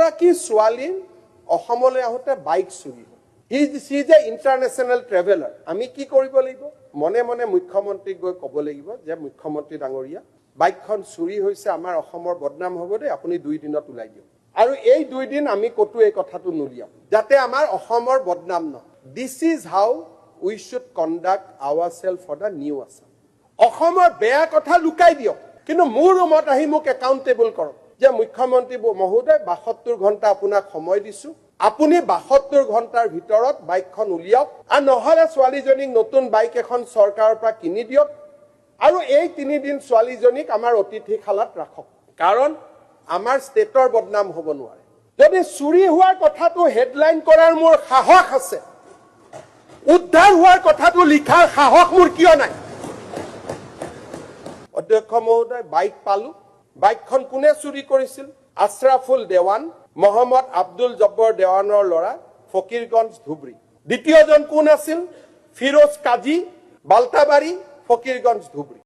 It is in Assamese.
এগৰাকী ছোৱালীৰ অসমলৈ আহোঁতে বাইক চুৰি হ'ল। She is an international traveler. আমি কি কৰিব লাগিব? মনে মনে মুখ্যমন্ত্ৰীক গৈ ক'ব লাগিব যে মুখ্যমন্ত্ৰী ডাঙৰীয়া বাইকখন চুৰি হৈছে, আমাৰ অসমৰ বদনাম হ'ব দে, আপুনি 2 দিনত ওলাই দিয়ক। আৰু এই 2 দিন আমি কতো এই কথাটো নুলিয়াম যাতে আমাৰ অসমৰ বদনাম নহয়। This is how we should conduct ourselves for the new Assam. অসমৰ বেয়া কথা লুকাই দিয়ক, কিন্তু মোৰ ৰুমত আহি মোক একাউণ্টেবল কৰক যে মুখ্যমন্ত্ৰী মহোদয় 72 ঘণ্টা আপোনাক সময় দিছো, আপুনি 72 ঘণ্টাৰ ভিতৰত বাইকখন উলিয়াওক, আৰু নহলে ছোৱালীজনীক নতুন বাইক এখন চৰকাৰৰ পৰা কিনি দিয়ক, আৰু এই 3 দিন ছোৱালীজনীক আমাৰ অতিথিশালাত ৰাখক, কাৰণ আমাৰ ষ্টেটৰ বদনাম হ'ব নোৱাৰে। যদি চুৰি হোৱাৰ কথাটো হেডলাইন কৰাৰ মোৰ সাহস আছে, উদ্ধাৰ হোৱাৰ কথাটো লিখাৰ সাহস মোৰ কিয় নাই? অধ্যক্ষ মহোদয়, বাইক পালো। বাইকখন কোনে চুৰি কৰিছিল? আশৰাফুল দেৱান, মোহাম্মদ আব্দুল জব্বৰ দেৱানৰ ল'ৰা, ফকিৰগঞ্জ ধুবুৰী। দ্বিতীয়জন কোন আছিল? ফিৰোজ কাজী, বালতাবাৰী, ফকিৰগঞ্জ ধুবুৰী।